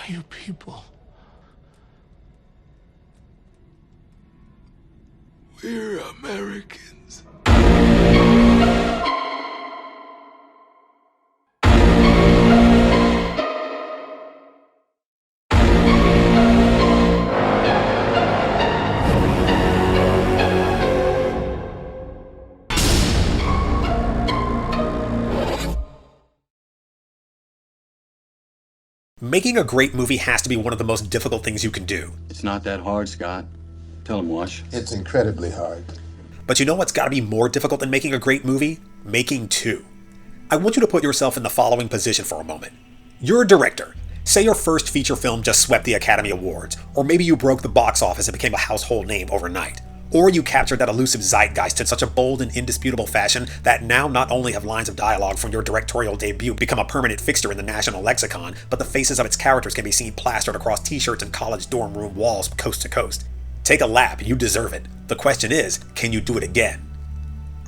you people? We're Americans. Making a great movie has to be one of the most difficult things you can do. It's not that hard, Scott. Tell him, Wash. It's incredibly hard. But you know what's gotta be more difficult than making a great movie? Making two. I want you to put yourself in the following position for a moment. You're a director. Say your first feature film just swept the Academy Awards, or maybe you broke the box office and became a household name overnight. Or you captured that elusive zeitgeist in such a bold and indisputable fashion that now not only have lines of dialogue from your directorial debut become a permanent fixture in the national lexicon, but the faces of its characters can be seen plastered across t-shirts and college dorm room walls coast to coast. Take a lap, you deserve it. The question is, can you do it again?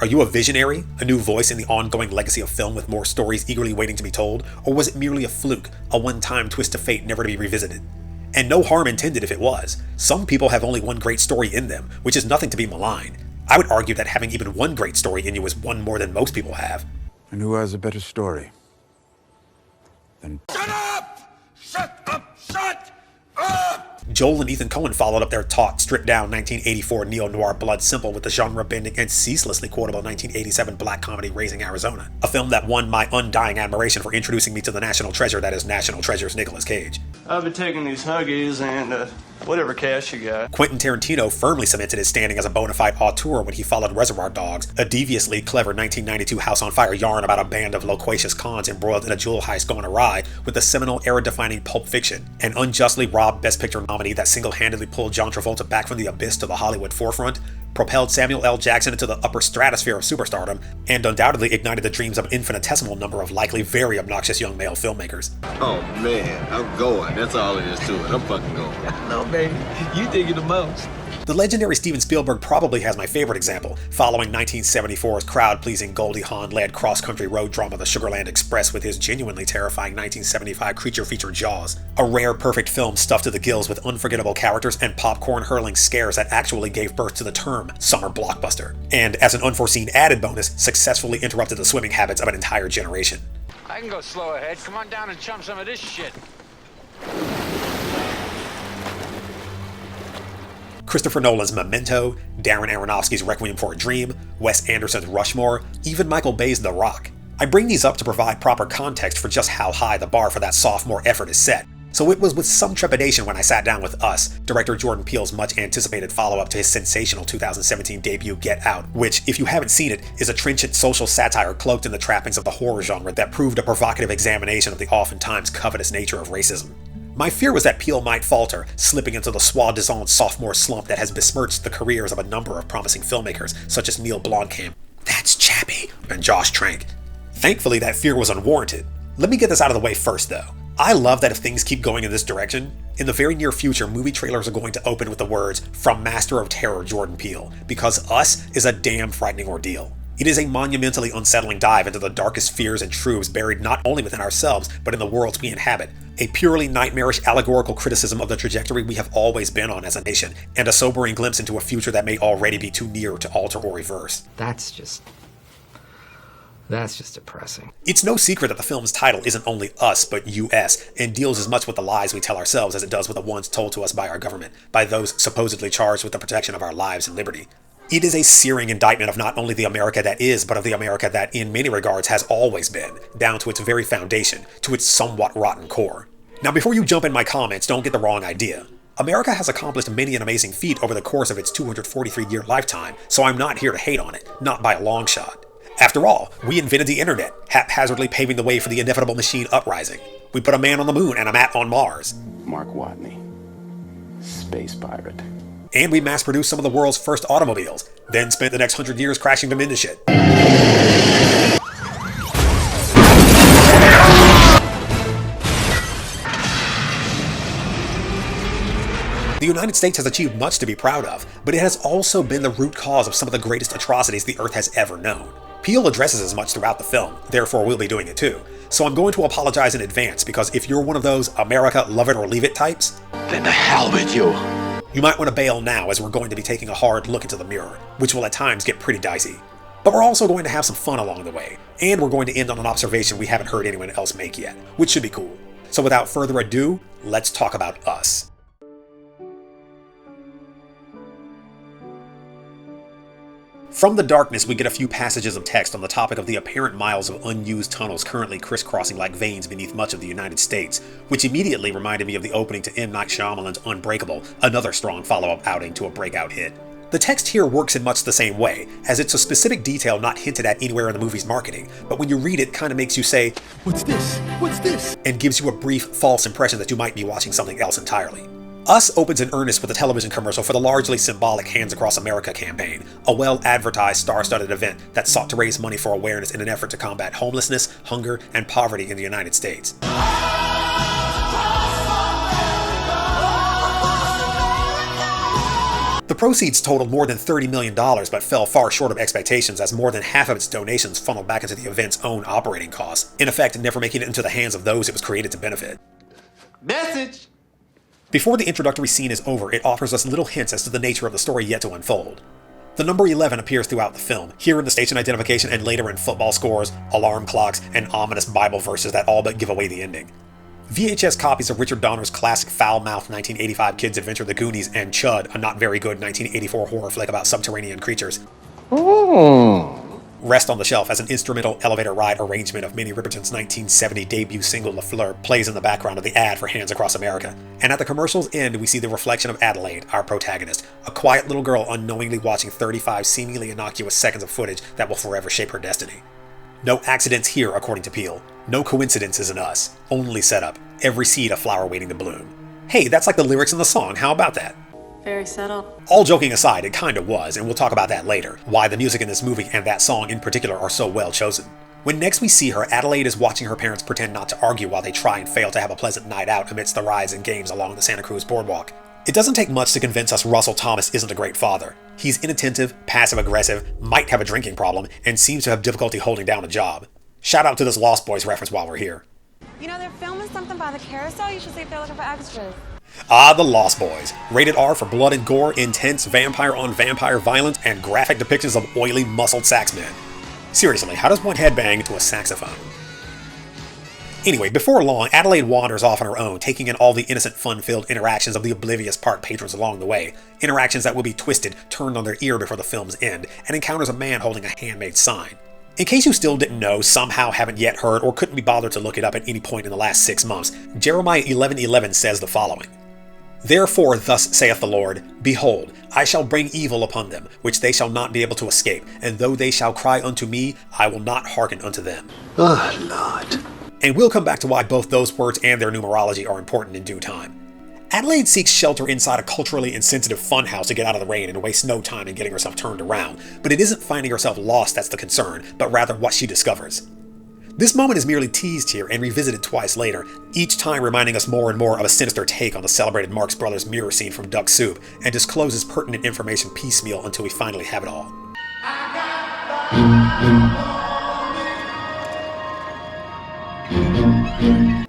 Are you a visionary, a new voice in the ongoing legacy of film with more stories eagerly waiting to be told, or was it merely a fluke, a one-time twist of fate never to be revisited? And no harm intended if it was. Some people have only one great story in them, which is nothing to be maligned. I would argue that having even one great story in you is one more than most people have. And who has a better story than... Shut up! Shut up! Shut up! Joel and Ethan Coen followed up their taut, stripped-down 1984 neo-noir Blood Simple with the genre-bending and ceaselessly quotable 1987 black comedy Raising Arizona, a film that won my undying admiration for introducing me to the national treasure that is National Treasure's Nicolas Cage. I've been taking these Huggies and whatever cash you got. Quentin Tarantino firmly cemented his standing as a bona fide auteur when he followed Reservoir Dogs, a deviously clever 1992 House on Fire yarn about a band of loquacious cons embroiled in a jewel heist gone awry, with the seminal era-defining Pulp Fiction, an unjustly robbed Best Picture nominee that single-handedly pulled John Travolta back from the abyss to the Hollywood forefront, propelled Samuel L. Jackson into the upper stratosphere of superstardom, and undoubtedly ignited the dreams of an infinitesimal number of likely very obnoxious young male filmmakers. Oh man, I'm going. That's all it is to it. I'm fucking going. No, baby. You think you're the most. The legendary Steven Spielberg probably has my favorite example, following 1974's crowd-pleasing Goldie Hawn-led cross-country road drama The Sugarland Express with his genuinely terrifying 1975 creature feature Jaws, a rare perfect film stuffed to the gills with unforgettable characters and popcorn-hurling scares that actually gave birth to the term summer blockbuster, and as an unforeseen added bonus, successfully interrupted the swimming habits of an entire generation. I can go slow ahead. Come on down and chum some of this shit. Christopher Nolan's Memento, Darren Aronofsky's Requiem for a Dream, Wes Anderson's Rushmore, even Michael Bay's The Rock. I bring these up to provide proper context for just how high the bar for that sophomore effort is set. So it was with some trepidation when I sat down with Us, director Jordan Peele's much-anticipated follow-up to his sensational 2017 debut Get Out, which, if you haven't seen it, is a trenchant social satire cloaked in the trappings of the horror genre that proved a provocative examination of the oftentimes covetous nature of racism. My fear was that Peele might falter, slipping into the soi-disant sophomore slump that has besmirched the careers of a number of promising filmmakers, such as Neil Blomkamp, that's Chappie, and Josh Trank. Thankfully, that fear was unwarranted. Let me get this out of the way first, though. I love that if things keep going in this direction, in the very near future, movie trailers are going to open with the words, "From Master of Terror, Jordan Peele," because Us is a damn frightening ordeal. It is a monumentally unsettling dive into the darkest fears and truths buried not only within ourselves, but in the worlds we inhabit. A purely nightmarish allegorical criticism of the trajectory we have always been on as a nation, and a sobering glimpse into a future that may already be too near to alter or reverse. That's just depressing. It's no secret that the film's title isn't only Us, but US, and deals as much with the lies we tell ourselves as it does with the ones told to us by our government, by those supposedly charged with the protection of our lives and liberty. It is a searing indictment of not only the America that is, but of the America that in many regards has always been, down to its very foundation, to its somewhat rotten core. Now before you jump in my comments, don't get the wrong idea. America has accomplished many an amazing feat over the course of its 243-year lifetime, so I'm not here to hate on it, not by a long shot. After all, we invented the internet, haphazardly paving the way for the inevitable machine uprising. We put a man on the moon and a mat on Mars. Mark Watney, space pirate. And we mass-produced some of the world's first automobiles, then spent the next 100 years crashing them into shit. The United States has achieved much to be proud of, but it has also been the root cause of some of the greatest atrocities the Earth has ever known. Peele addresses as much throughout the film, therefore we'll be doing it too. so I'm going to apologize in advance because if you're one of those America love it or leave it types, Then the hell with you. you might want to bail now as we're going to be taking a hard look into the mirror, which will at times get pretty dicey. But we're also going to have some fun along the way, and we're going to end on an observation we haven't heard anyone else make yet, which should be cool. So without further ado, let's talk about us. From the darkness, we get a few passages of text on the topic of the apparent miles of unused tunnels currently crisscrossing like veins beneath much of the United States, which immediately reminded me of the opening to M. Night Shyamalan's Unbreakable, another strong follow-up outing to a breakout hit. The text here works in much the same way, as it's a specific detail not hinted at anywhere in the movie's marketing, but when you read it, kind of makes you say, "What's this? What's this?" and gives you a brief, false impression that you might be watching something else entirely. Us opens in earnest with a television commercial for the largely symbolic Hands Across America campaign, a well-advertised, star-studded event that sought to raise money for awareness in an effort to combat homelessness, hunger, and poverty in the United States. The proceeds totaled more than $30 million, but fell far short of expectations as more than half of its donations funneled back into the event's own operating costs, in effect never making it into the hands of those it was created to benefit. Message! Before the introductory scene is over, it offers us little hints as to the nature of the story yet to unfold. The number 11 appears throughout the film, here in the station identification and later in football scores, alarm clocks, and ominous Bible verses that all but give away the ending. VHS copies of Richard Donner's classic foul-mouthed 1985 kids' adventure The Goonies and Chud, a not very good 1984 horror flick about subterranean creatures, rest on the shelf as an instrumental elevator ride arrangement of Minnie Riperton's 1970 debut single Le Fleur plays in the background of the ad for Hands Across America. And at the commercial's end, we see the reflection of Adelaide, our protagonist, a quiet little girl unknowingly watching 35 seemingly innocuous seconds of footage that will forever shape her destiny. No accidents here, according to Peele. No coincidences in us. Only setup. Every seed a flower waiting to bloom. Hey, that's like the lyrics in the song, how about that? Very subtle. All joking aside, it kinda was, and we'll talk about that later, why the music in this movie and that song in particular are so well chosen. When next we see her, Adelaide is watching her parents pretend not to argue while they try and fail to have a pleasant night out amidst the rides and games along the Santa Cruz boardwalk. It doesn't take much to convince us Russell Thomas isn't a great father. He's inattentive, passive-aggressive, might have a drinking problem, and seems to have difficulty holding down a job. Shout out to this Lost Boys reference while we're here. You know, they're filming something by the carousel. You should see if they're looking for extras. Ah, The Lost Boys. Rated R for blood and gore, intense vampire-on-vampire violence, and graphic depictions of oily, muscled saxmen. Seriously, how does one headbang into a saxophone? Anyway, before long, Adelaide wanders off on her own, taking in all the innocent, fun-filled interactions of the oblivious park patrons along the way, interactions that will be twisted, turned on their ear before the film's end, and encounters a man holding a handmade sign. In case you still didn't know, somehow haven't yet heard, or couldn't be bothered to look it up at any point in the last 6 months, Jeremiah 11:11 says the following: "Therefore thus saith the Lord, Behold, I shall bring evil upon them, which they shall not be able to escape, and though they shall cry unto me, I will not hearken unto them." Oh, Lord. And we'll come back to why both those words and their numerology are important in due time. Adelaide seeks shelter inside a culturally insensitive funhouse to get out of the rain and waste no time in getting herself turned around, but it isn't finding herself lost that's the concern, but rather what she discovers. This moment is merely teased here and revisited twice later, each time reminding us more and more of a sinister take on the celebrated Marx Brothers mirror scene from Duck Soup, and discloses pertinent information piecemeal until we finally have it all.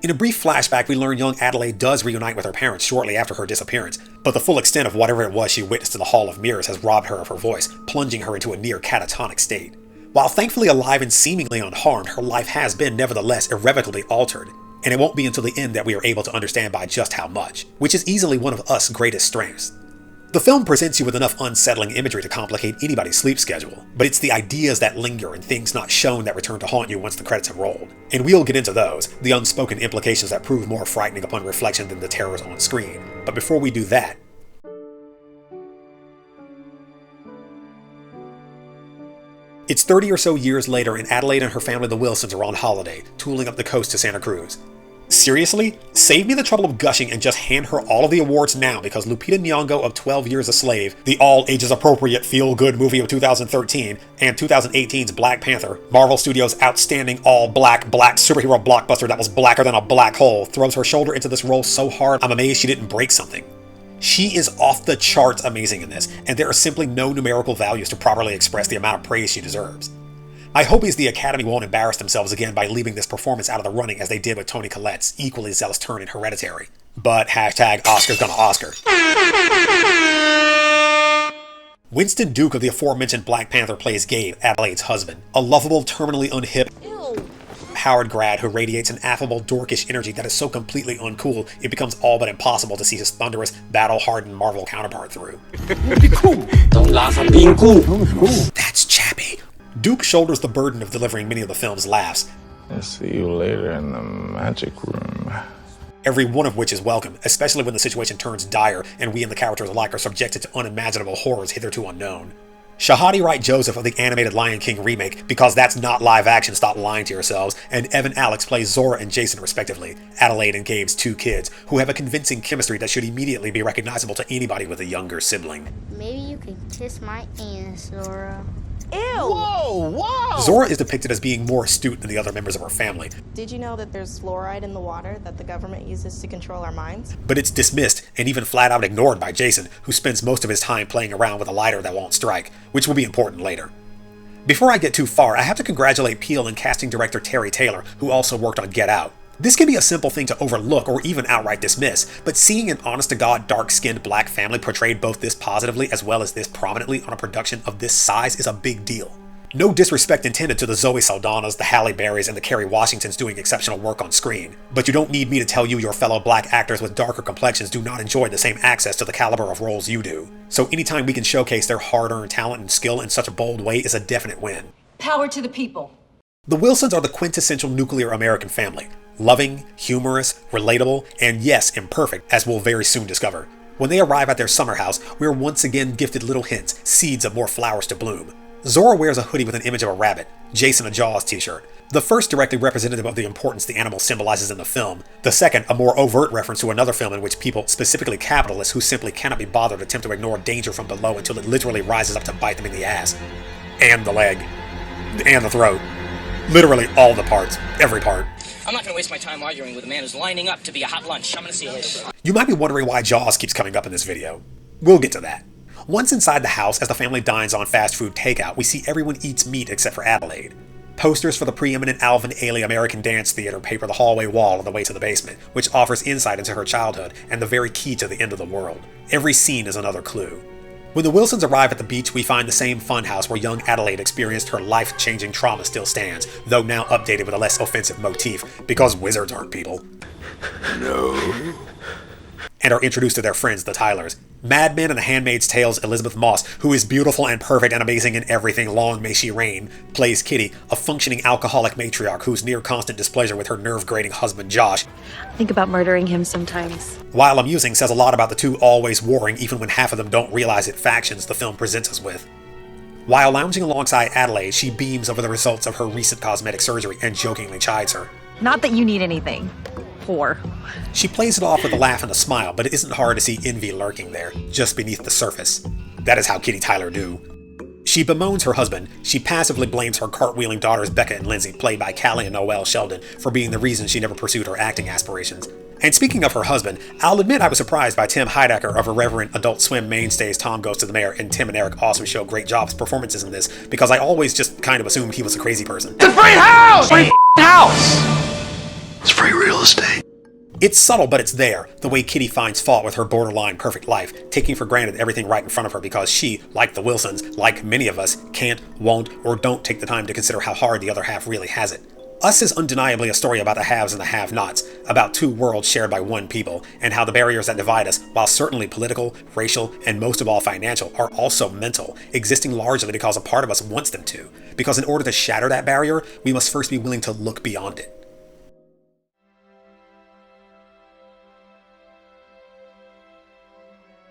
In a brief flashback, we learn young Adelaide does reunite with her parents shortly after her disappearance, but the full extent of whatever it was she witnessed in the Hall of Mirrors has robbed her of her voice, plunging her into a near catatonic state. While thankfully alive and seemingly unharmed, her life has been nevertheless irrevocably altered, and it won't be until the end that we are able to understand by just how much, which is easily one of us' greatest strengths. The film presents you with enough unsettling imagery to complicate anybody's sleep schedule, but it's the ideas that linger and things not shown that return to haunt you once the credits have rolled. And we'll get into those, the unspoken implications that prove more frightening upon reflection than the terrors on screen. But before we do that, it's 30 or so years later, and Adelaide and her family, the Wilsons, are on holiday, tooling up the coast to Santa Cruz. Seriously? Save me the trouble of gushing and just hand her all of the awards now, because Lupita Nyong'o of 12 Years a Slave, the all-ages-appropriate feel-good movie of 2013, and 2018's Black Panther, Marvel Studios' outstanding all-black superhero blockbuster that was blacker than a black hole, throws her shoulder into this role so hard I'm amazed she didn't break something. She is off the charts amazing in this, and there are simply no numerical values to properly express the amount of praise she deserves. I hope the Academy won't embarrass themselves again by leaving this performance out of the running as they did with Toni Collette's equally zealous turn in Hereditary. But hashtag Oscar's gonna Oscar. Winston Duke of the aforementioned Black Panther plays Gabe, Adelaide's husband, a lovable, terminally unhip Howard grad who radiates an affable, dorkish energy that is so completely uncool it becomes all but impossible to see his thunderous, battle-hardened Marvel counterpart through. Don't laugh at being cool. That's Chappie. Duke shoulders the burden of delivering many of the film's laughs. I'll see you later in the magic room. Every one of which is welcome, especially when the situation turns dire and we and the characters alike are subjected to unimaginable horrors hitherto unknown. Shahadi Wright Joseph of the animated Lion King remake, because that's not live action, stop lying to yourselves, and Evan Alex plays Zora and Jason respectively, Adelaide and Gabe's two kids, who have a convincing chemistry that should immediately be recognizable to anybody with a younger sibling. Maybe you can kiss my ass, Zora. Ew! Whoa, whoa! Zora is depicted as being more astute than the other members of her family. Did you know that there's fluoride in the water that the government uses to control our minds? But it's dismissed and even flat out ignored by Jason, who spends most of his time playing around with a lighter that won't strike, which will be important later. Before I get too far, I have to congratulate Peele and casting director Terry Taylor, who also worked on Get Out. This can be a simple thing to overlook or even outright dismiss, but seeing an honest-to-God dark-skinned black family portrayed both this positively as well as this prominently on a production of this size is a big deal. No disrespect intended to the Zoe Saldanas, the Halle Berrys, and the Kerry Washingtons doing exceptional work on screen, but you don't need me to tell you your fellow black actors with darker complexions do not enjoy the same access to the caliber of roles you do. So anytime we can showcase their hard-earned talent and skill in such a bold way is a definite win. Power to the people. The Wilsons are the quintessential nuclear American family. Loving, humorous, relatable, and yes, imperfect, as we'll very soon discover. When they arrive at their summer house, we are once again gifted little hints, seeds of more flowers to bloom. Zora wears a hoodie with an image of a rabbit, Jason a Jaws t-shirt. The first directly representative of the importance the animal symbolizes in the film. The second, a more overt reference to another film in which people, specifically capitalists, who simply cannot be bothered, attempt to ignore danger from below until it literally rises up to bite them in the ass. And the leg. And the throat. Literally all the parts. Every part. I'm not going to waste my time arguing with a man who's lining up to be a hot lunch. I'm going to see you later. You might be wondering why Jaws keeps coming up in this video. We'll get to that. Once inside the house, as the family dines on fast food takeout, we see everyone eats meat except for Adelaide. Posters for the preeminent Alvin Ailey American Dance Theater paper the hallway wall on the way to the basement, which offers insight into her childhood and the very key to the end of the world. Every scene is another clue. When the Wilsons arrive at the beach, we find the same funhouse where young Adelaide experienced her life-changing trauma still stands, though now updated with a less offensive motif, because wizards aren't people. No. And are introduced to their friends, the Tylers. Mad Men and The Handmaid's Tale's Elizabeth Moss, who is beautiful and perfect and amazing in everything, long may she reign, plays Kitty, a functioning alcoholic matriarch whose near-constant displeasure with her nerve-grating husband Josh. Think about murdering him sometimes. While amusing, says a lot about the two always warring, even when half of them don't realize it, factions the film presents us with. While lounging alongside Adelaide, she beams over the results of her recent cosmetic surgery and jokingly chides her. Not that you need anything. Whore. She plays it off with a laugh and a smile, but it isn't hard to see envy lurking there, just beneath the surface. That is how Kitty Tyler do. She bemoans her husband. She passively blames her cartwheeling daughters Becca and Lindsay, played by Callie and Noelle Sheldon, for being the reason she never pursued her acting aspirations. And speaking of her husband, I'll admit I was surprised by Tim Heidecker of irreverent Adult Swim mainstays Tom Goes to the Mayor and Tim and Eric Awesome Show Great Jobs performances in this, because I always just kind of assumed he was a crazy person. It's a free house! Free house! It's free real estate. It's subtle, but it's there, the way Kitty finds fault with her borderline perfect life, taking for granted everything right in front of her because she, like the Wilsons, like many of us, can't, won't, or don't take the time to consider how hard the other half really has it. Us is undeniably a story about the haves and the have-nots, about two worlds shared by one people, and how the barriers that divide us, while certainly political, racial, and most of all financial, are also mental, existing largely because a part of us wants them to, because in order to shatter that barrier, we must first be willing to look beyond it.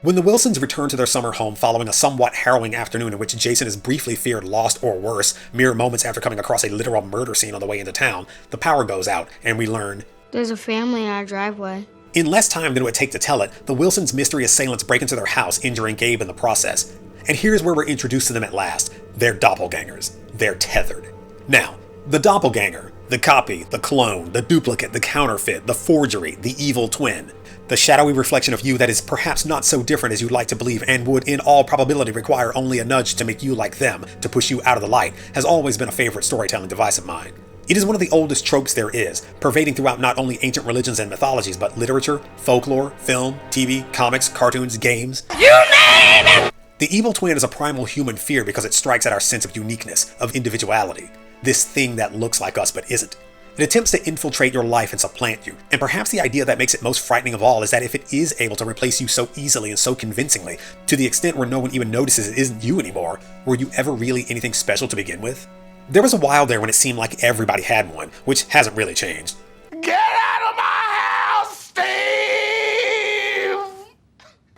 When the Wilsons return to their summer home following a somewhat harrowing afternoon in which Jason is briefly feared lost or worse, mere moments after coming across a literal murder scene on the way into town, the power goes out, and we learn there's a family in our driveway. In less time than it would take to tell it, the Wilsons' mystery assailants break into their house, injuring Gabe in the process. And here's where we're introduced to them at last. They're doppelgangers. They're tethered. Now, the doppelganger, the copy, the clone, the duplicate, the counterfeit, the forgery, the evil twin. The shadowy reflection of you that is perhaps not so different as you'd like to believe and would in all probability require only a nudge to make you like them, to push you out of the light, has always been a favorite storytelling device of mine. It is one of the oldest tropes there is, pervading throughout not only ancient religions and mythologies, but literature, folklore, film, TV, comics, cartoons, games. You name it! The evil twin is a primal human fear because it strikes at our sense of uniqueness, of individuality. This thing that looks like us but isn't. It attempts to infiltrate your life and supplant you, and perhaps the idea that makes it most frightening of all is that if it is able to replace you so easily and so convincingly, to the extent where no one even notices it isn't you anymore, were you ever really anything special to begin with? There was a while there when it seemed like everybody had one, which hasn't really changed. Get out of my house, Steve!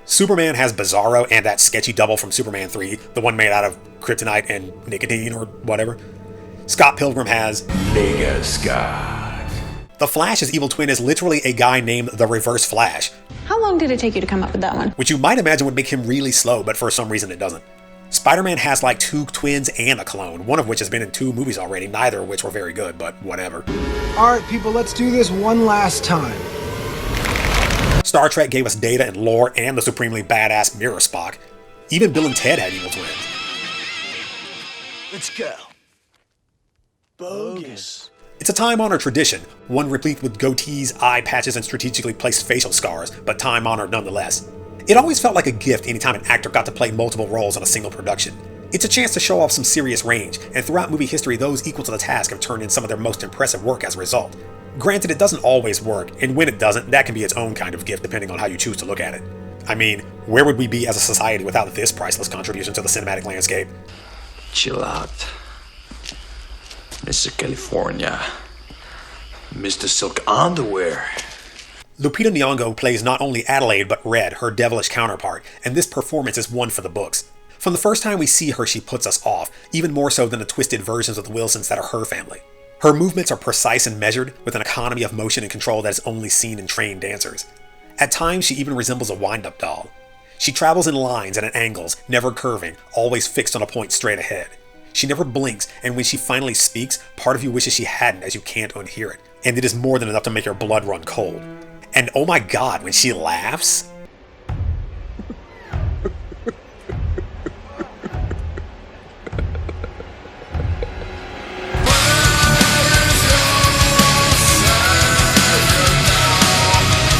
Superman has Bizarro and that sketchy double from Superman 3, the one made out of kryptonite and nicotine or whatever. Scott Pilgrim has Nigga Scott. The Flash's evil twin is literally a guy named the Reverse Flash. How long did it take you to come up with that one? Which you might imagine would make him really slow, but for some reason it doesn't. Spider-Man has like 2 twins and a clone, one of which has been in 2 movies already, neither of which were very good, but whatever. Alright people, let's do this one last time. Star Trek gave us Data and Lore and the supremely badass Mirror Spock. Even Bill and Ted had evil twins. Let's go. Bogus. It's a time-honored tradition, one replete with goatees, eye patches, and strategically placed facial scars, but time-honored nonetheless. It always felt like a gift anytime an actor got to play multiple roles in a single production. It's a chance to show off some serious range, and throughout movie history those equal to the task have turned in some of their most impressive work as a result. Granted, it doesn't always work, and when it doesn't, that can be its own kind of gift depending on how you choose to look at it. I mean, where would we be as a society without this priceless contribution to the cinematic landscape? Chill out. Mr. California. Mr. Silk Underwear. Lupita Nyong'o plays not only Adelaide but Red, her devilish counterpart, and this performance is one for the books. From the first time we see her, she puts us off, even more so than the twisted versions of the Wilsons that are her family. Her movements are precise and measured, with an economy of motion and control that is only seen in trained dancers. At times, she even resembles a wind-up doll. She travels in lines and at angles, never curving, always fixed on a point straight ahead. She never blinks, and when she finally speaks, part of you wishes she hadn't as you can't unhear it, and it is more than enough to make your blood run cold. And oh my god, when she laughs...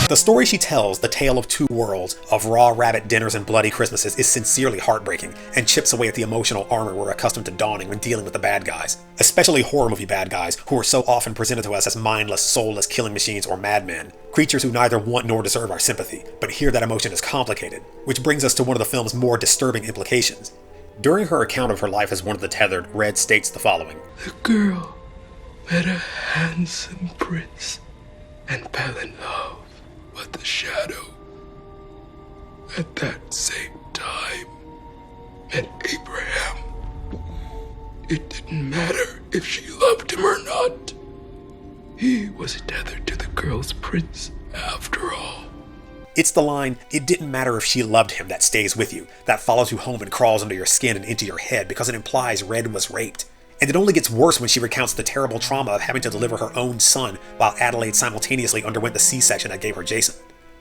The story she tells, the tale of 2 worlds, of raw rabbit dinners and bloody Christmases, is sincerely heartbreaking and chips away at the emotional armor we're accustomed to donning when dealing with the bad guys. Especially horror movie bad guys, who are so often presented to us as mindless, soulless killing machines or madmen. Creatures who neither want nor deserve our sympathy, but here that emotion is complicated, which brings us to one of the film's more disturbing implications. During her account of her life as one of the tethered, Red states the following. The girl met a handsome prince and fell in love. But the shadow, at that same time, met Abraham. It didn't matter if she loved him or not. He was tethered to the girl's prince after all. It's the line, "It didn't matter if she loved him," that stays with you, that follows you home and crawls under your skin and into your head because it implies Red was raped. And it only gets worse when she recounts the terrible trauma of having to deliver her own son while Adelaide simultaneously underwent the C-section that gave her Jason.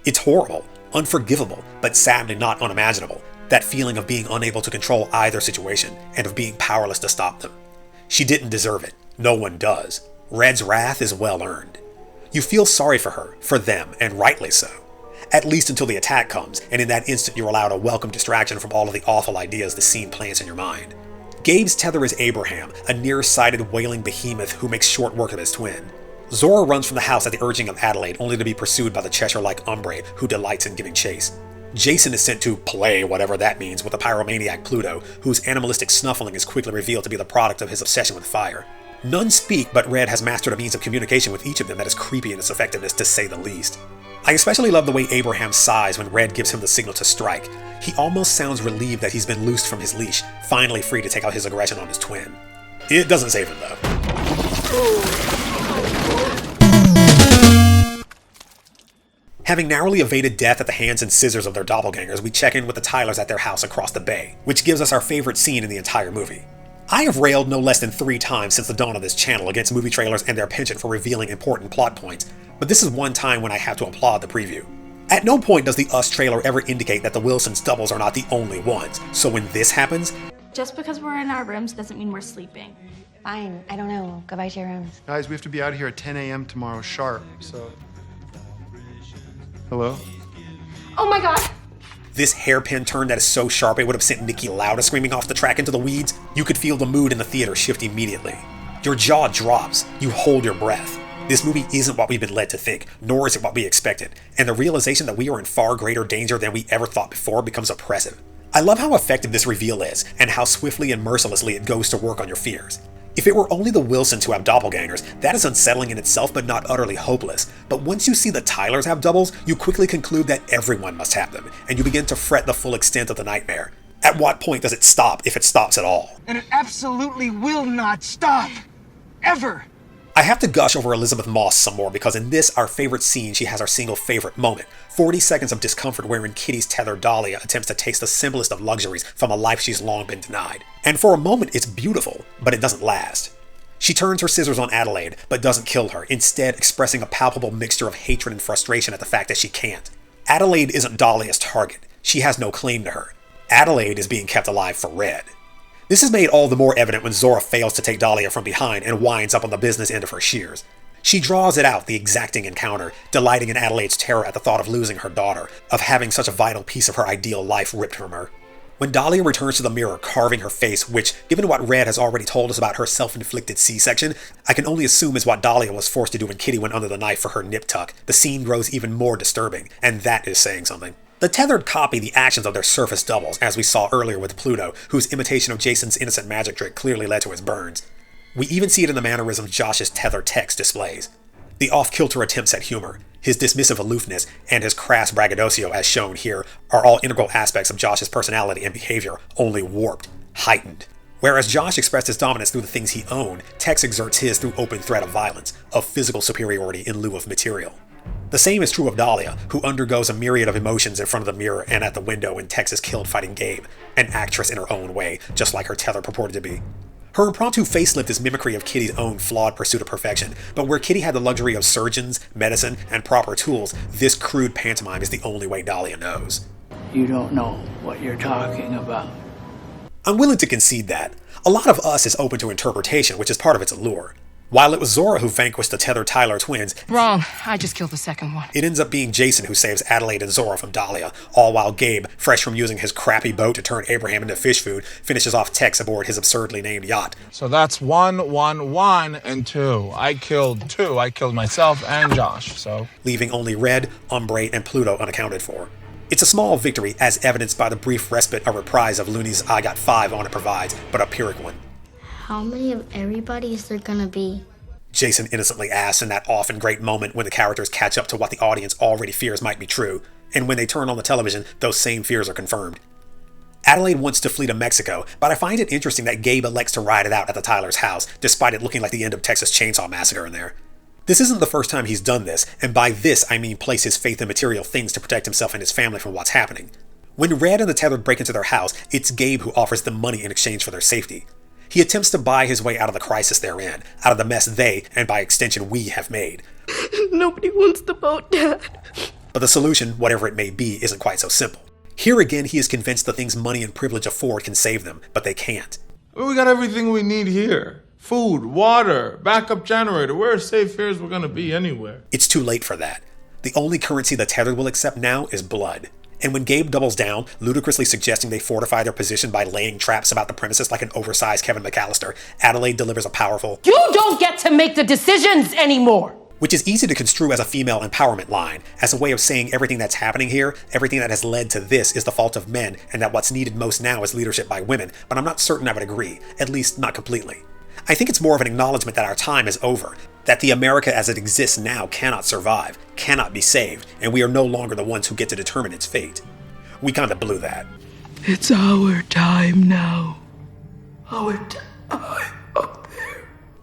It's horrible, unforgivable, but sadly not unimaginable, that feeling of being unable to control either situation and of being powerless to stop them. She didn't deserve it. No one does. Red's wrath is well earned. You feel sorry for her, for them, and rightly so. At least until the attack comes, and in that instant you're allowed a welcome distraction from all of the awful ideas the scene plants in your mind. Gabe's tether is Abraham, a nearsighted wailing behemoth who makes short work of his twin. Zora runs from the house at the urging of Adelaide, only to be pursued by the Cheshire-like Umbraid, who delights in giving chase. Jason is sent to play, whatever that means, with the pyromaniac Pluto, whose animalistic snuffling is quickly revealed to be the product of his obsession with fire. None speak, but Red has mastered a means of communication with each of them that is creepy in its effectiveness, to say the least. I especially love the way Abraham sighs when Red gives him the signal to strike. He almost sounds relieved that he's been loosed from his leash, finally free to take out his aggression on his twin. It doesn't save him, though. Having narrowly evaded death at the hands and scissors of their doppelgangers, we check in with the Tylers at their house across the bay, which gives us our favorite scene in the entire movie. I have railed no less than 3 times since the dawn of this channel against movie trailers and their penchant for revealing important plot points, but this is one time when I have to applaud the preview. At no point does the Us trailer ever indicate that the Wilsons' doubles are not the only ones, so when this happens... Just because we're in our rooms doesn't mean we're sleeping. Fine, I don't know. Go back to your rooms. Guys, we have to be out here at 10 a.m. tomorrow sharp, so... Hello? Oh my god! This hairpin turn that is so sharp it would have sent Niki Lauda screaming off the track into the weeds. You could feel the mood in the theater shift immediately. Your jaw drops. You hold your breath. This movie isn't what we've been led to think, nor is it what we expected, and the realization that we are in far greater danger than we ever thought before becomes oppressive. I love how effective this reveal is, and how swiftly and mercilessly it goes to work on your fears. If it were only the Wilsons who have doppelgangers, that is unsettling in itself but not utterly hopeless. But once you see the Tylers have doubles, you quickly conclude that everyone must have them, and you begin to fret the full extent of the nightmare. At what point does it stop, if it stops at all? And it absolutely will not stop. Ever. I have to gush over Elizabeth Moss some more because in this, our favorite scene, she has our single favorite moment. 40 seconds of discomfort wherein Kitty's tether Dahlia attempts to taste the simplest of luxuries from a life she's long been denied. And for a moment, it's beautiful, but it doesn't last. She turns her scissors on Adelaide, but doesn't kill her, instead expressing a palpable mixture of hatred and frustration at the fact that she can't. Adelaide isn't Dahlia's target. She has no claim to her. Adelaide is being kept alive for Red. This is made all the more evident when Zora fails to take Dahlia from behind and winds up on the business end of her shears. She draws it out, the exacting encounter, delighting in Adelaide's terror at the thought of losing her daughter, of having such a vital piece of her ideal life ripped from her. When Dahlia returns to the mirror, carving her face, which, given what Red has already told us about her self-inflicted C-section, I can only assume is what Dahlia was forced to do when Kitty went under the knife for her nip tuck, the scene grows even more disturbing, and that is saying something. The tethered copy the actions of their surface doubles, as we saw earlier with Pluto, whose imitation of Jason's innocent magic trick clearly led to his burns. We even see it in the mannerisms Josh's tethered text displays. The off-kilter attempts at humor, his dismissive aloofness, and his crass braggadocio as shown here are all integral aspects of Josh's personality and behavior, only warped, heightened. Whereas Josh expressed his dominance through the things he owned, Tex exerts his through open threat of violence, of physical superiority in lieu of material. The same is true of Dahlia, who undergoes a myriad of emotions in front of the mirror and at the window when Tex is killed fighting Gabe, an actress in her own way, just like her tether purported to be. Her impromptu facelift is mimicry of Kitty's own flawed pursuit of perfection, but where Kitty had the luxury of surgeons, medicine, and proper tools, this crude pantomime is the only way Dahlia knows. You don't know what you're talking about. I'm willing to concede that. A lot of Us is open to interpretation, which is part of its allure. While it was Zora who vanquished the tethered Tyler twins... Wrong. I just killed the second one. It ends up being Jason who saves Adelaide and Zora from Dahlia, all while Gabe, fresh from using his crappy boat to turn Abraham into fish food, finishes off Tex aboard his absurdly named yacht. So that's 1, 1, 1, and 2. I killed 2. I killed myself and Josh, so... Leaving only Red, Umbrae, and Pluto unaccounted for. It's a small victory, as evidenced by the brief respite a reprise of Looney's I Got 5 on it provides, but a Pyrrhic one. How many of everybody is there gonna be? Jason innocently asks in that often great moment when the characters catch up to what the audience already fears might be true, and when they turn on the television, those same fears are confirmed. Adelaide wants to flee to Mexico, but I find it interesting that Gabe elects to ride it out at the Tylers' house, despite it looking like the end of Texas Chainsaw Massacre in there. This isn't the first time he's done this, and by this I mean place his faith in material things to protect himself and his family from what's happening. When Red and the Tethered break into their house, it's Gabe who offers them money in exchange for their safety. He attempts to buy his way out of the crisis they're in, out of the mess they, and by extension we, have made. Nobody wants the boat, Dad. But the solution, whatever it may be, isn't quite so simple. Here again, he is convinced the things money and privilege afford can save them, but they can't. We got everything we need here. Food, water, backup generator. Where are safe fares we're gonna be anywhere? It's too late for that. The only currency the Tethered will accept now is blood. And when Gabe doubles down, ludicrously suggesting they fortify their position by laying traps about the premises like an oversized Kevin McAllister, Adelaide delivers a powerful, "You don't get to make the decisions anymore!" which is easy to construe as a female empowerment line, as a way of saying everything that's happening here, everything that has led to this is the fault of men, and that what's needed most now is leadership by women, but I'm not certain I would agree, at least not completely. I think it's more of an acknowledgement that our time is over, that the America as it exists now cannot survive, cannot be saved, and we are no longer the ones who get to determine its fate. We kinda blew that. It's our time now. Our time.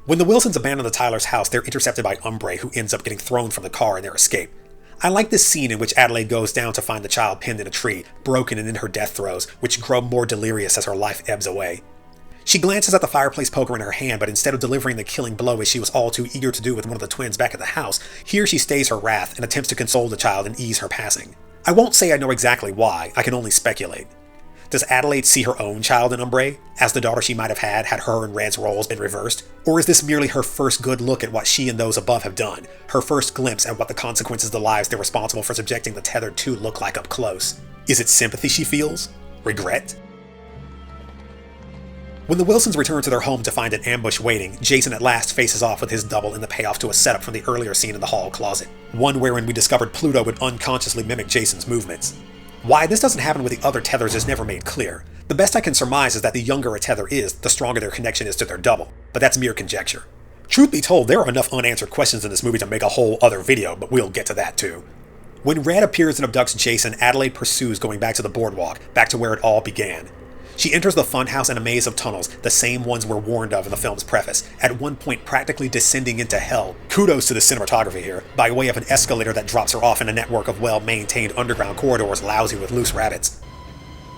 When the Wilsons abandon the Tylers' house, they're intercepted by Umbrae, who ends up getting thrown from the car in their escape. I like this scene in which Adelaide goes down to find the child pinned in a tree, broken and in her death throes, which grow more delirious as her life ebbs away. She glances at the fireplace poker in her hand, but instead of delivering the killing blow as she was all too eager to do with one of the twins back at the house, here she stays her wrath and attempts to console the child and ease her passing. I won't say I know exactly why, I can only speculate. Does Adelaide see her own child in Umbrae, as the daughter she might have had her and Red's roles been reversed? Or is this merely her first good look at what she and those above have done, her first glimpse at what the consequences of the lives they're responsible for subjecting the tethered to look like up close? Is it sympathy she feels? Regret? When the Wilsons return to their home to find an ambush waiting, Jason at last faces off with his double in the payoff to a setup from the earlier scene in the hall closet, one wherein we discovered Pluto would unconsciously mimic Jason's movements. Why this doesn't happen with the other tethers is never made clear. The best I can surmise is that the younger a tether is, the stronger their connection is to their double, but that's mere conjecture. Truth be told, there are enough unanswered questions in this movie to make a whole other video, but we'll get to that too. When Red appears and abducts Jason, Adelaide pursues, going back to the boardwalk, back to where it all began. She enters the funhouse in a maze of tunnels, the same ones we're warned of in the film's preface, at one point practically descending into hell. Kudos to the cinematography here, by way of an escalator that drops her off in a network of well-maintained underground corridors lousy with loose rabbits.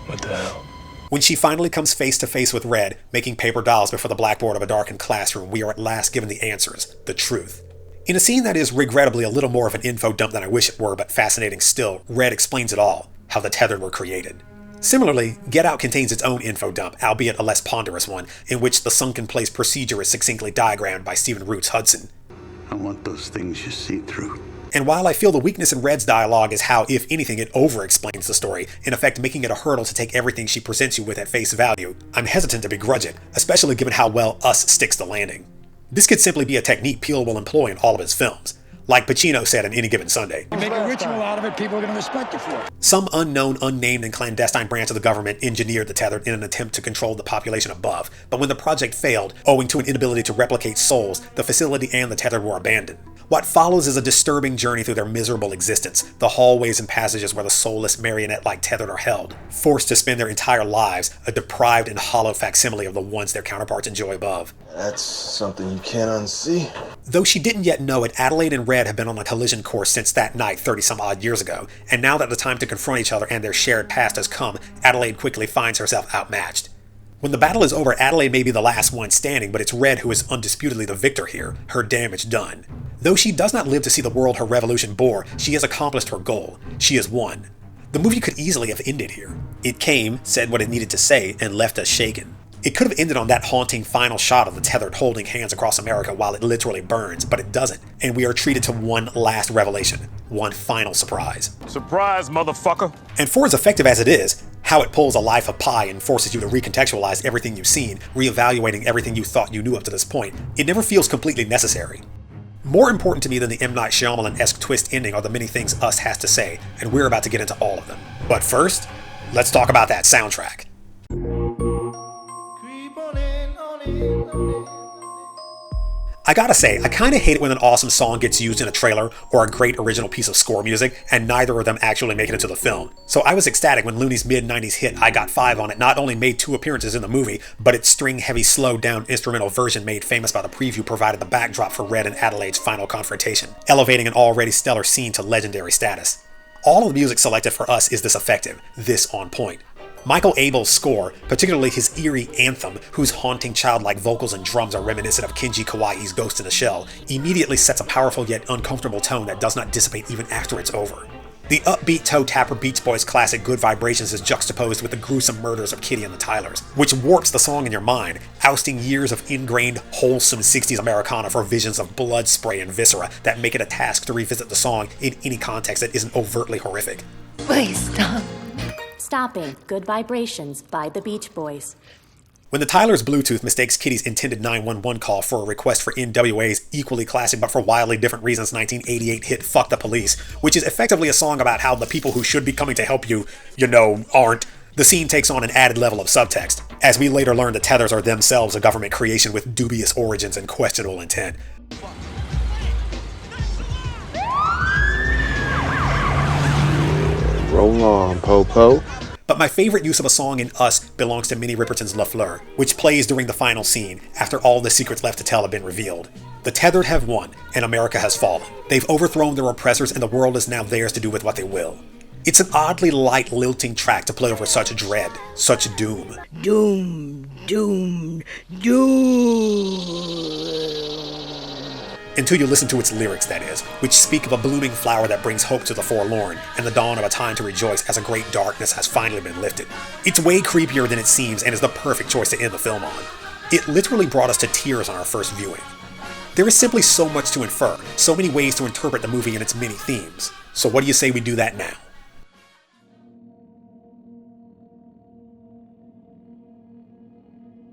What the hell? When she finally comes face to face with Red, making paper dolls before the blackboard of a darkened classroom, we are at last given the answers, the truth. In a scene that is regrettably a little more of an info dump than I wish it were, but fascinating still, Red explains it all, how the tethered were created. Similarly, Get Out contains its own info dump, albeit a less ponderous one, in which the sunken place procedure is succinctly diagrammed by Stephen Roots Hudson. I want those things you see through. And while I feel the weakness in Red's dialogue is how, if anything, it over-explains the story, in effect making it a hurdle to take everything she presents you with at face value, I'm hesitant to begrudge it, especially given how well Us sticks the landing. This could simply be a technique Peele will employ in all of his films. Like Pacino said in Any Given Sunday. You make a ritual out of it, people are going to respect you for it. Some unknown, unnamed, and clandestine branch of the government engineered the tethered in an attempt to control the population above, but when the project failed, owing to an inability to replicate souls, the facility and the tethered were abandoned. What follows is a disturbing journey through their miserable existence, the hallways and passages where the soulless marionette-like tethered are held, forced to spend their entire lives, a deprived and hollow facsimile of the ones their counterparts enjoy above. That's something you can't unsee. Though she didn't yet know it, Adelaide and Red have been on a collision course since that night 30-some-odd years ago, and now that the time to confront each other and their shared past has come, Adelaide quickly finds herself outmatched. When the battle is over, Adelaide may be the last one standing, but it's Red who is undisputedly the victor here, her damage done. Though she does not live to see the world her revolution bore, she has accomplished her goal. She has won. The movie could easily have ended here. It came, said what it needed to say, and left us shaken. It could have ended on that haunting final shot of the tethered holding hands across America while it literally burns, but it doesn't, and we are treated to one last revelation, one final surprise. Surprise, motherfucker! And for as effective as it is, how it pulls a Life of Pi and forces you to recontextualize everything you've seen, reevaluating everything you thought you knew up to this point, it never feels completely necessary. More important to me than the M. Night Shyamalan-esque twist ending are the many things Us has to say, and we're about to get into all of them. But first, let's talk about that soundtrack. I gotta say, I kinda hate it when an awesome song gets used in a trailer or a great original piece of score music, and neither of them actually make it into the film. So I was ecstatic when Looney's mid-90s hit I Got 5 on It not only made 2 appearances in the movie, but its string-heavy, slowed-down instrumental version made famous by the preview provided the backdrop for Red and Adelaide's final confrontation, elevating an already stellar scene to legendary status. All of the music selected for Us is this effective, this on point. Michael Abel's score, particularly his eerie anthem, whose haunting childlike vocals and drums are reminiscent of Kenji Kawaii's Ghost in the Shell, immediately sets a powerful yet uncomfortable tone that does not dissipate even after it's over. The upbeat toe tapper Beach Boys classic Good Vibrations is juxtaposed with the gruesome murders of Kitty and the Tylers, which warps the song in your mind, ousting years of ingrained, wholesome 60s Americana for visions of blood spray and viscera that make it a task to revisit the song in any context that isn't overtly horrific. Please stop. Stopping Good Vibrations by the Beach Boys. When the Tylers' Bluetooth mistakes Kitty's intended 911 call for a request for NWA's equally classic but for wildly different reasons 1988 hit Fuck the Police, which is effectively a song about how the people who should be coming to help you, aren't, the scene takes on an added level of subtext. As we later learn, the tethers are themselves a government creation with dubious origins and questionable intent. Roll on, Popo. But my favorite use of a song in Us belongs to Minnie Riperton's La Fleur, which plays during the final scene, after all the secrets left to tell have been revealed. The tethered have won, and America has fallen. They've overthrown their oppressors, and the world is now theirs to do with what they will. It's an oddly light, lilting track to play over such dread, such doom. Doom, doom, doom. Until you listen to its lyrics, that is, which speak of a blooming flower that brings hope to the forlorn, and the dawn of a time to rejoice as a great darkness has finally been lifted. It's way creepier than it seems and is the perfect choice to end the film on. It literally brought us to tears on our first viewing. There is simply so much to infer, so many ways to interpret the movie and its many themes. So what do you say we do that now?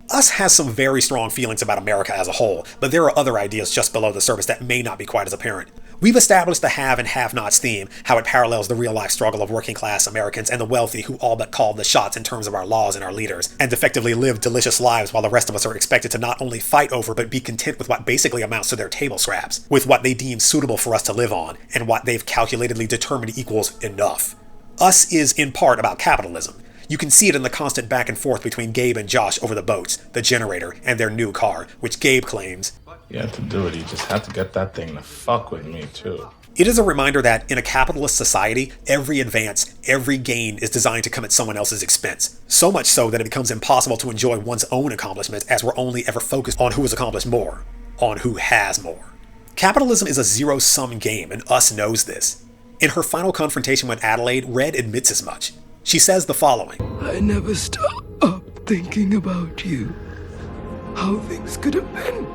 Us has some very strong feelings about America as a whole, but there are other ideas just below the surface that may not be quite as apparent. We've established the have and have-nots theme, how it parallels the real-life struggle of working-class Americans and the wealthy who all but call the shots in terms of our laws and our leaders, and effectively live delicious lives while the rest of us are expected to not only fight over but be content with what basically amounts to their table scraps, with what they deem suitable for us to live on, and what they've calculatedly determined equals enough. Us is in part about capitalism. You can see it in the constant back and forth between Gabe and Josh over the boats, the generator, and their new car, which Gabe claims, "You had to do it, you just had to get that thing to fuck with me too." It is a reminder that in a capitalist society, every advance, every gain is designed to come at someone else's expense. So much so that it becomes impossible to enjoy one's own accomplishments as we're only ever focused on who has accomplished more, on who has more. Capitalism is a zero-sum game, and Us knows this. In her final confrontation with Adelaide, Red admits as much. She says the following: "I never stop thinking about you. How things could have been.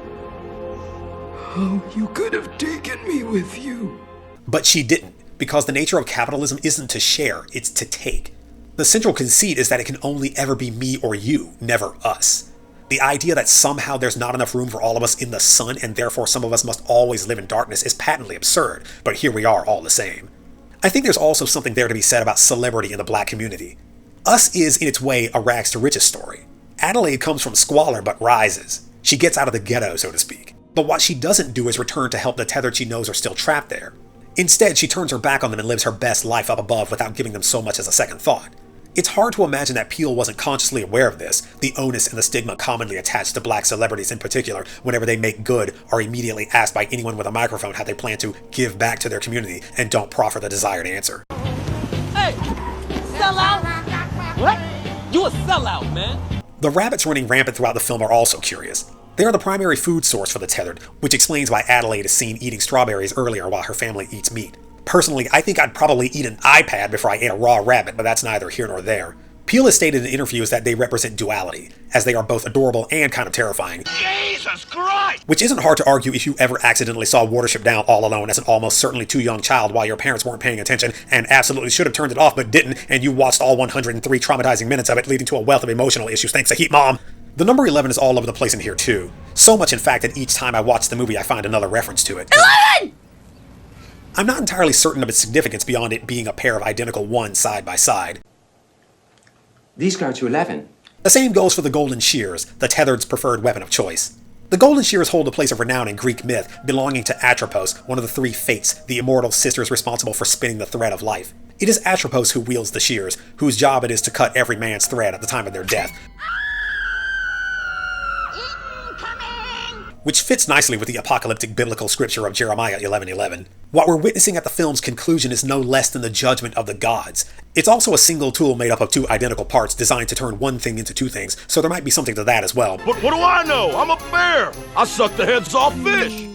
How you could have taken me with you." But she didn't, because the nature of capitalism isn't to share, it's to take. The central conceit is that it can only ever be me or you, never us. The idea that somehow there's not enough room for all of us in the sun and therefore some of us must always live in darkness is patently absurd, but here we are all the same. I think there's also something there to be said about celebrity in the black community. Us is, in its way, a rags to riches story. Adelaide comes from squalor but rises. She gets out of the ghetto, so to speak. But what she doesn't do is return to help the tethered she knows are still trapped there. Instead, she turns her back on them and lives her best life up above without giving them so much as a second thought. It's hard to imagine that Peele wasn't consciously aware of this, the onus and the stigma commonly attached to black celebrities in particular whenever they make good or immediately asked by anyone with a microphone how they plan to give back to their community and don't proffer the desired answer. Hey, sellout? What? You a sellout, man. The rabbits running rampant throughout the film are also curious. They are the primary food source for the tethered, which explains why Adelaide is seen eating strawberries earlier while her family eats meat. Personally, I think I'd probably eat an iPad before I ate a raw rabbit, but that's neither here nor there. Peele has stated in interviews that they represent duality, as they are both adorable and kind of terrifying. Jesus Christ! Which isn't hard to argue if you ever accidentally saw Watership Down all alone as an almost certainly too young child while your parents weren't paying attention and absolutely should have turned it off but didn't, and you watched all 103 traumatizing minutes of it, leading to a wealth of emotional issues thanks to Heat Mom. The number 11 is all over the place in here too. So much in fact that each time I watch the movie I find another reference to it. 11! I'm not entirely certain of its significance beyond it being a pair of identical ones side by side. These go to 11. The same goes for the Golden Shears, the tethered's preferred weapon of choice. The Golden Shears hold a place of renown in Greek myth, belonging to Atropos, one of the three fates, the immortal sisters responsible for spinning the thread of life. It is Atropos who wields the shears, whose job it is to cut every man's thread at the time of their death. Which fits nicely with the apocalyptic biblical scripture of Jeremiah 11:11. What we're witnessing at the film's conclusion is no less than the judgment of the gods. It's also a single tool made up of two identical parts designed to turn one thing into two things, so there might be something to that as well. But what do I know? I'm a bear! I suck the heads off fish!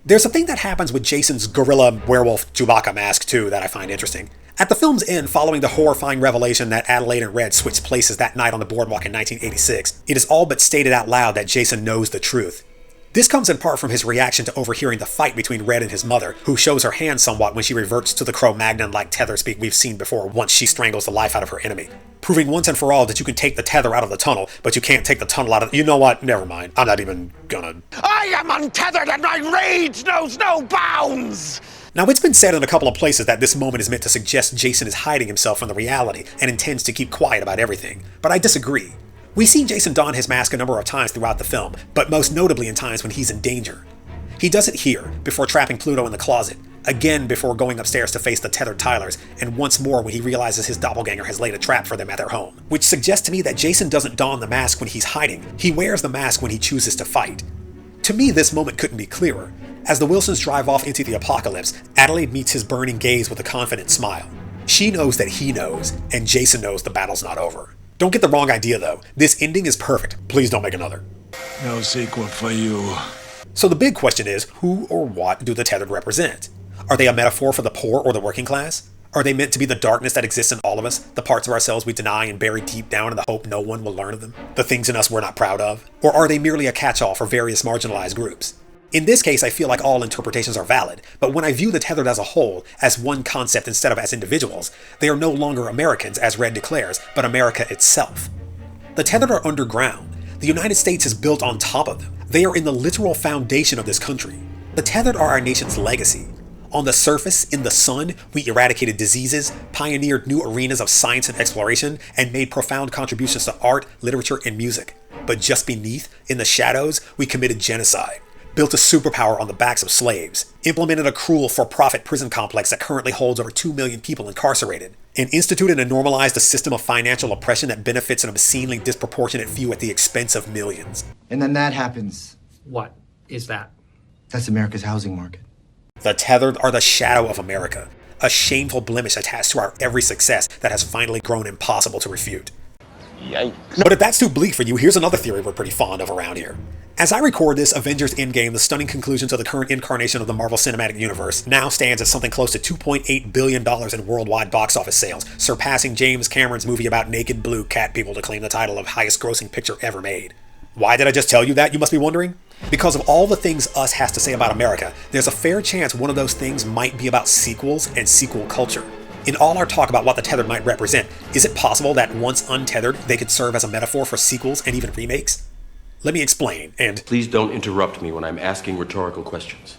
There's a thing that happens with Jason's gorilla werewolf Chewbacca mask too that I find interesting. At the film's end, following the horrifying revelation that Adelaide and Red switched places that night on the boardwalk in 1986, it is all but stated out loud that Jason knows the truth. This comes in part from his reaction to overhearing the fight between Red and his mother, who shows her hand somewhat when she reverts to the Cro-Magnon-like tether speak we've seen before once she strangles the life out of her enemy. Proving once and for all that you can take the tether out of the tunnel, but you can't take the tunnel out of... You know what? Never mind. I'm not even gonna... I am untethered and my rage knows no bounds! Now, it's been said in a couple of places that this moment is meant to suggest Jason is hiding himself from the reality and intends to keep quiet about everything, but I disagree. We see Jason don his mask a number of times throughout the film, but most notably in times when he's in danger. He does it here, before trapping Pluto in the closet, again before going upstairs to face the tethered Tylers, and once more when he realizes his doppelganger has laid a trap for them at their home. Which suggests to me that Jason doesn't don the mask when he's hiding, he wears the mask when he chooses to fight. To me, this moment couldn't be clearer. As the Wilsons drive off into the apocalypse, Adelaide meets his burning gaze with a confident smile. She knows that he knows, and Jason knows the battle's not over. Don't get the wrong idea though, this ending is perfect. Please don't make another. No sequel for you. So the big question is, who or what do the Tethered represent? Are they a metaphor for the poor or the working class? Are they meant to be the darkness that exists in all of us, the parts of ourselves we deny and bury deep down in the hope no one will learn of them, the things in us we're not proud of? Or are they merely a catch-all for various marginalized groups? In this case, I feel like all interpretations are valid, but when I view the Tethered as a whole, as one concept instead of as individuals, they are no longer Americans, as Red declares, but America itself. The Tethered are underground. The United States is built on top of them. They are in the literal foundation of this country. The Tethered are our nation's legacy. On the surface, in the sun, we eradicated diseases, pioneered new arenas of science and exploration, and made profound contributions to art, literature, and music. But just beneath, in the shadows, we committed genocide, built a superpower on the backs of slaves, implemented a cruel for-profit prison complex that currently holds over 2 million people incarcerated, and instituted and normalized a system of financial oppression that benefits an obscenely disproportionate few at the expense of millions. And then that happens. What is that? That's America's housing market. The Tethered are the shadow of America, a shameful blemish attached to our every success that has finally grown impossible to refute. Yikes. But if that's too bleak for you, here's another theory we're pretty fond of around here. As I record this, Avengers Endgame, the stunning conclusion to the current incarnation of the Marvel Cinematic Universe, now stands at something close to $2.8 billion in worldwide box office sales, surpassing James Cameron's movie about naked blue cat people to claim the title of highest grossing picture ever made. Why did I just tell you that, you must be wondering? Because of all the things Us has to say about America, there's a fair chance one of those things might be about sequels and sequel culture. In all our talk about what the Tethered might represent, is it possible that once untethered, they could serve as a metaphor for sequels and even remakes? Let me explain, and Please don't interrupt me when I'm asking rhetorical questions.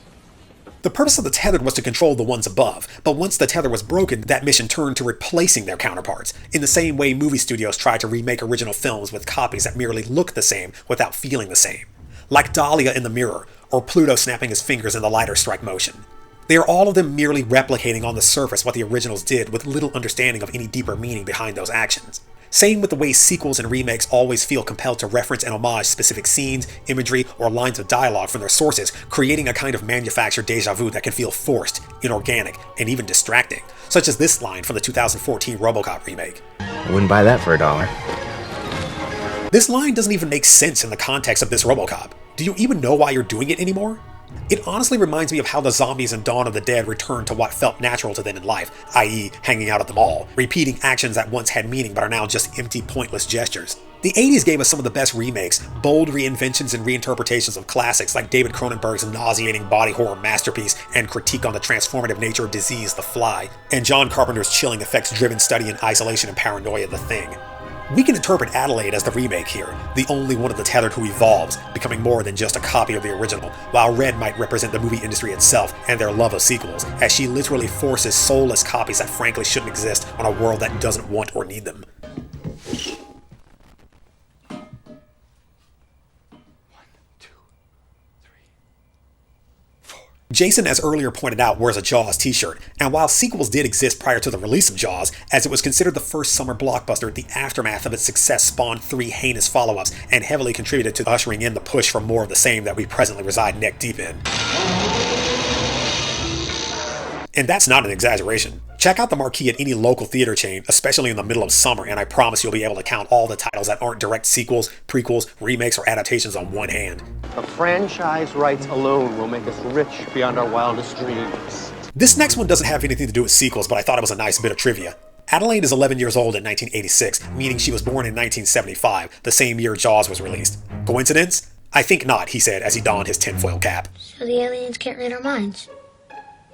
the purpose of the Tethered was to control the ones above, but once the Tether was broken, that mission turned to replacing their counterparts, in the same way movie studios try to remake original films with copies that merely look the same without feeling the same. Like Dahlia in The Mirror, or Pluto snapping his fingers in the lighter strike motion. They are all of them merely replicating on the surface what the originals did with little understanding of any deeper meaning behind those actions. Same with the way sequels and remakes always feel compelled to reference and homage specific scenes, imagery, or lines of dialogue from their sources, creating a kind of manufactured deja vu that can feel forced, inorganic, and even distracting, such as this line from the 2014 RoboCop remake. I wouldn't buy that for $1. This line doesn't even make sense in the context of this RoboCop. Do you even know why you're doing it anymore? It honestly reminds me of how the zombies in Dawn of the Dead returned to what felt natural to them in life, i.e. hanging out at the mall, repeating actions that once had meaning but are now just empty, pointless gestures. The 80s gave us some of the best remakes, bold reinventions and reinterpretations of classics like David Cronenberg's nauseating body horror masterpiece and critique on the transformative nature of disease, The Fly, and John Carpenter's chilling effects-driven study in isolation and paranoia, The Thing. We can interpret Adelaide as the remake here, the only one of the Tethered who evolves, becoming more than just a copy of the original, while Red might represent the movie industry itself and their love of sequels, as she literally forces soulless copies that frankly shouldn't exist on a world that doesn't want or need them. Jason, as earlier pointed out, wears a Jaws t-shirt, and while sequels did exist prior to the release of Jaws, as it was considered the first summer blockbuster, the aftermath of its success spawned 3 heinous follow-ups and heavily contributed to ushering in the push for more of the same that we presently reside neck deep in. And that's not an exaggeration. Check out the marquee at any local theater chain, especially in the middle of summer, and I promise you'll be able to count all the titles that aren't direct sequels, prequels, remakes, or adaptations on one hand. The franchise rights alone will make us rich beyond our wildest dreams. This next one doesn't have anything to do with sequels, but I thought it was a nice bit of trivia. Adelaide is 11 years old in 1986, meaning she was born in 1975, the same year Jaws was released. Coincidence? I think not, he said as he donned his tinfoil cap. So the aliens can't read our minds.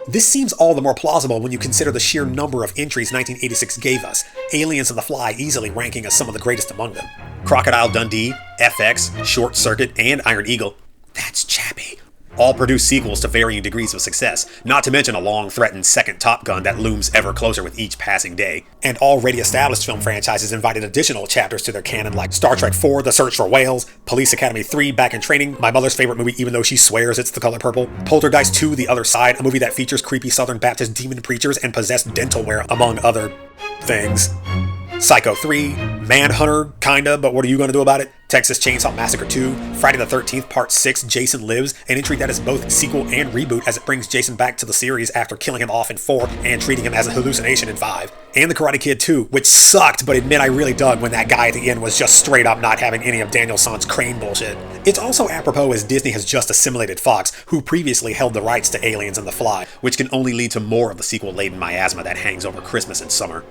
This seems all the more plausible when you consider the sheer number of entries 1986 gave us, Aliens and The Fly easily ranking as some of the greatest among them. Crocodile Dundee, FX, Short Circuit, and Iron Eagle. That's Chappie. All produced sequels to varying degrees of success, not to mention a long-threatened second Top Gun that looms ever closer with each passing day. And already established film franchises invited additional chapters to their canon like Star Trek IV, The Search for Whales, Police Academy 3, Back in Training, my mother's favorite movie even though she swears it's The Color Purple, Poltergeist 2, The Other Side, a movie that features creepy Southern Baptist demon preachers and possessed dental wear, among other things. Psycho 3, Manhunter, kinda, but what are you gonna do about it? Texas Chainsaw Massacre 2, Friday the 13th Part 6, Jason Lives, an entry that is both sequel and reboot as it brings Jason back to the series after killing him off in 4 and treating him as a hallucination in 5. And The Karate Kid 2, which sucked, but admit I really dug when that guy at the end was just straight up not having any of Daniel San's Crane bullshit. It's also apropos as Disney has just assimilated Fox, who previously held the rights to Aliens and The Fly, which can only lead to more of the sequel-laden miasma that hangs over Christmas and summer.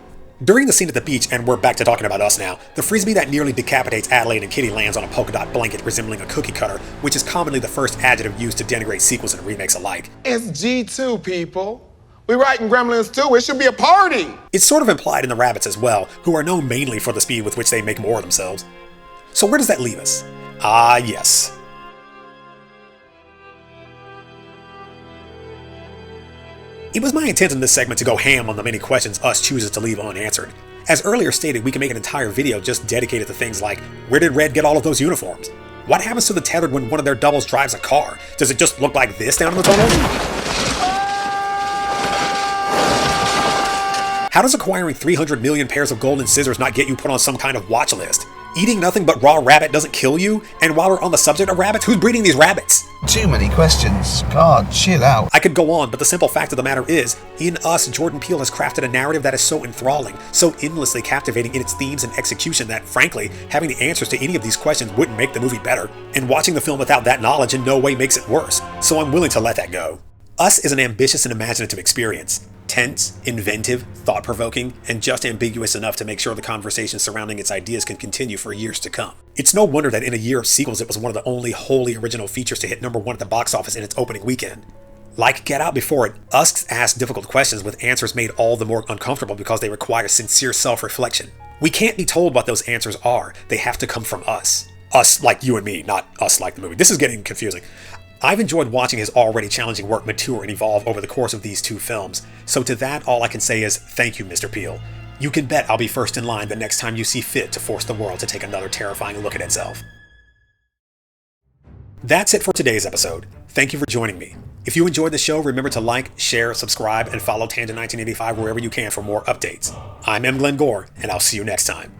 During the scene at the beach, and we're back to talking about us now, the frisbee that nearly decapitates Adelaide and Kitty lands on a polka dot blanket resembling a cookie cutter, which is commonly the first adjective used to denigrate sequels and remakes alike. It's G2, people. We're writing Gremlins 2. It should be a party. It's sort of implied in the rabbits as well, who are known mainly for the speed with which they make more of themselves. So where does that leave us? Ah, yes. It was my intent in this segment to go ham on the many questions Us chooses to leave unanswered. As earlier stated, we can make an entire video just dedicated to things like, where did Red get all of those uniforms? What happens to the Tethered when one of their doubles drives a car? Does it just look like this down in the tunnel? How does acquiring 300 million pairs of golden scissors not get you put on some kind of watch list? Eating nothing but raw rabbit doesn't kill you? And while we're on the subject of rabbits, who's breeding these rabbits? Too many questions. God, chill out. I could go on, but the simple fact of the matter is, in Us, Jordan Peele has crafted a narrative that is so enthralling, so endlessly captivating in its themes and execution that, frankly, having the answers to any of these questions wouldn't make the movie better. And watching the film without that knowledge in no way makes it worse, so I'm willing to let that go. Us is an ambitious and imaginative experience. Tense, inventive, thought-provoking, and just ambiguous enough to make sure the conversation surrounding its ideas can continue for years to come. It's no wonder that in a year of sequels it was one of the only wholly original features to hit #1 at the box office in its opening weekend. Like Get Out before it, Us asks difficult questions with answers made all the more uncomfortable because they require sincere self-reflection. We can't be told what those answers are, they have to come from us. Us like you and me, not us like the movie. This is getting confusing. I've enjoyed watching his already challenging work mature and evolve over the course of these 2 films, so to that all I can say is thank you, Mr. Peele. You can bet I'll be first in line the next time you see fit to force the world to take another terrifying look at itself. That's it for today's episode. Thank you for joining me. If you enjoyed the show, remember to like, share, subscribe, and follow Tangent 1985 wherever you can for more updates. I'm M. Glenn Gore, and I'll see you next time.